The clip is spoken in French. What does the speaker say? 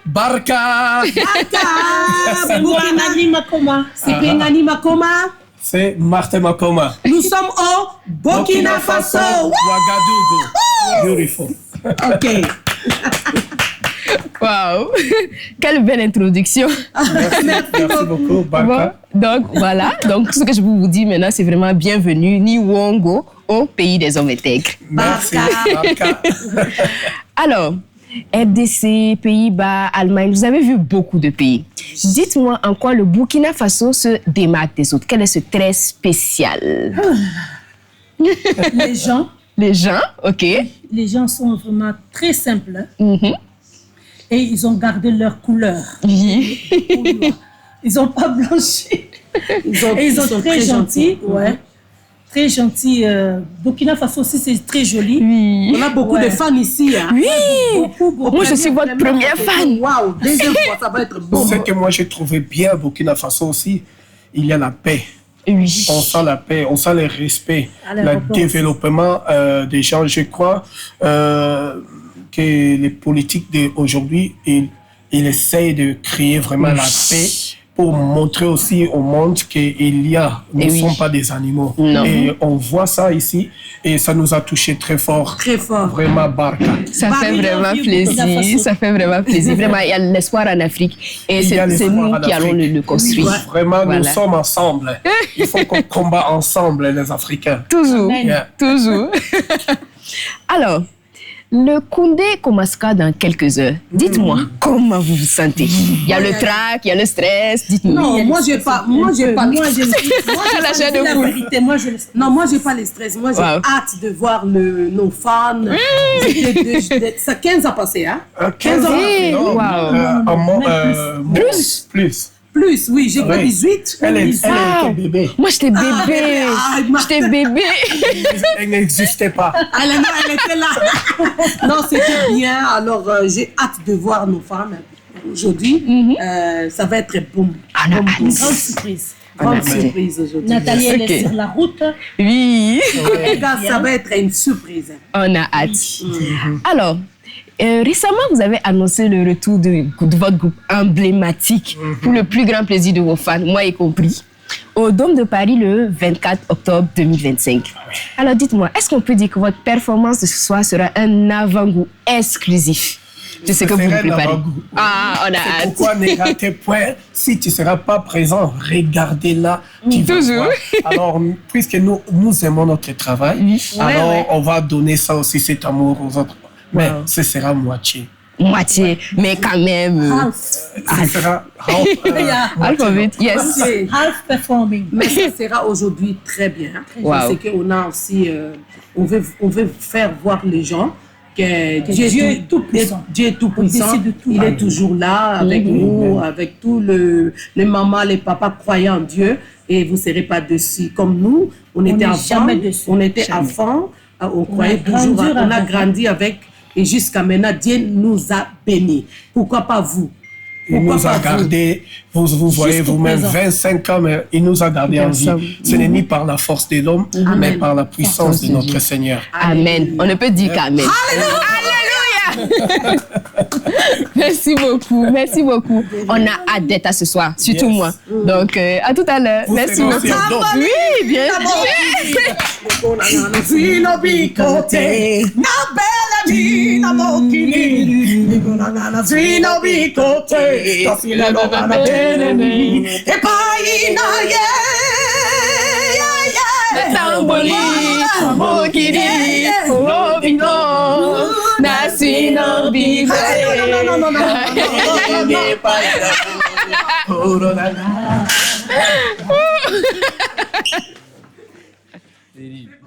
Barka. C'est Pengani Makoma. C'est Pengani Makoma. C'est Martin Makoma. Nous sommes au Burkina Faso. Ouagadougou. Beautiful. OK. Waouh. Quelle belle introduction. Merci beaucoup, Barka. Bon, donc, voilà. Donc, ce que je vous dis maintenant, c'est vraiment bienvenue, Niwongo, au pays des hommes intègres. Merci, Barka. Alors, RDC, Pays-Bas, Allemagne, vous avez vu beaucoup de pays. Dites-moi en quoi le Burkina Faso se démarque des autres. Quel est ce trait spécial? Les gens. Les gens, OK. Les gens sont vraiment très simples. Mhm. Et ils ont gardé leur couleur. Oui. Ils n'ont pas blanchi. Ils sont très gentils. Ouais. Très gentils. Burkina Faso aussi, c'est très joli. Oui. On a beaucoup de fans ici. Hein. Oui. Beaucoup. Moi, je suis votre première fan. Waouh, deuxième fois, ça va être bon. Ce que moi j'ai trouvé bien à Burkina Faso aussi, il y a la paix. Oui. On sent la paix, on sent le respect, À le l'aéroport développement des gens. Je crois que les politiques d'aujourd'hui, ils essayent de créer vraiment la paix pour montrer aussi au monde qu'il y a, nous ne sommes pas des animaux. Non. Et on voit ça ici et ça nous a touché très fort. Très fort. Vraiment, Barka. Ça fait vraiment plaisir. Ça fait vraiment plaisir. Vraiment, il y a l'espoir en Afrique. Et c'est nous qui allons le construire. Oui, vraiment, Voilà. nous sommes ensemble. Il faut qu'on combat ensemble, les Africains. Toujours. Yeah. Toujours. Alors, le Koundé Komaska dans quelques heures. Dites-moi, comment vous vous sentez? Il y a le trac, il y a le stress. Dites-nous. Non, moi, j'ai pas. Moi, j'ai pas. Moi, j'ai La chair de la poule. vérité. Non, moi, j'ai pas le stress. Moi, j'ai Wow. hâte de voir nos fans. Ça 15 ans passé, hein? 15 ans. Hey, Non, wow. Plus. Plus, oui, j'ai pas Oui. 18. Elle Wow. était bébé. Moi, j'étais bébé. J'étais bébé. Elle n'existait pas. Elle était là. Non, c'était bien. Alors, j'ai hâte de voir nos femmes aujourd'hui. Ça va être boum. On a hâte. Grande surprise. Grande surprise aujourd'hui. Nathalie, elle Ok. est sur la route. Oui. Les gars, ça va être une surprise. On a hâte. Alors, récemment, vous avez annoncé le retour de votre groupe emblématique pour le plus grand plaisir de vos fans, moi y compris, au Dôme de Paris le 24 octobre 2025. Alors, dites-moi, est-ce qu'on peut dire que votre performance de ce soir sera un avant-goût exclusif de ce que vous vous préparez? Ah, on a C'est hâte. pourquoi ne ratez point. Si tu ne seras pas présent, regardez-la. Tu vas Toujours. voir. Alors, puisque nous aimons notre travail, alors on va donner ça aussi, cet amour aux autres. Mais ce sera moitié. Moitié, mais quand même. Ce sera Alphabet, yes. C'est Half performing. Mais ça sera aujourd'hui très bien. Wow. C'est qu'on a aussi, on veut faire voir les gens que Dieu est tout-puissant. Dieu est tout-puissant. Au-dessus de tout. Il est toujours là avec nous, avec tous les mamans, les papas croyants en Dieu. Et vous ne serez pas dessus. Comme nous, on était n'est enfants. jamais dessus. On était enfants. On croyait toujours. grandi On a avec. grandi avec. Et jusqu'à maintenant, Dieu nous a bénis. Pourquoi pas vous? Il nous a gardés, vous voyez Jusqu'au vous-même, présent. 25 ans, mais il nous a gardés en vie. Ce n'est ni par la force de l'homme, mais par la puissance de notre Seigneur. Amen. On ne peut dire qu'amen. Alléluia. Merci beaucoup. Merci beaucoup. On a hâte d'être à ce soir, surtout Yes. moi. Donc, à tout à l'heure. Vous Merci serez beaucoup. aussi au Dôme. Oui, bien sûr. Vino bicote, na bella vina mocchini, vino bicote, sta fila lo vanno bene, e poi na Tamboli, Mokiri, Robino, Nasino, Bibe. Non,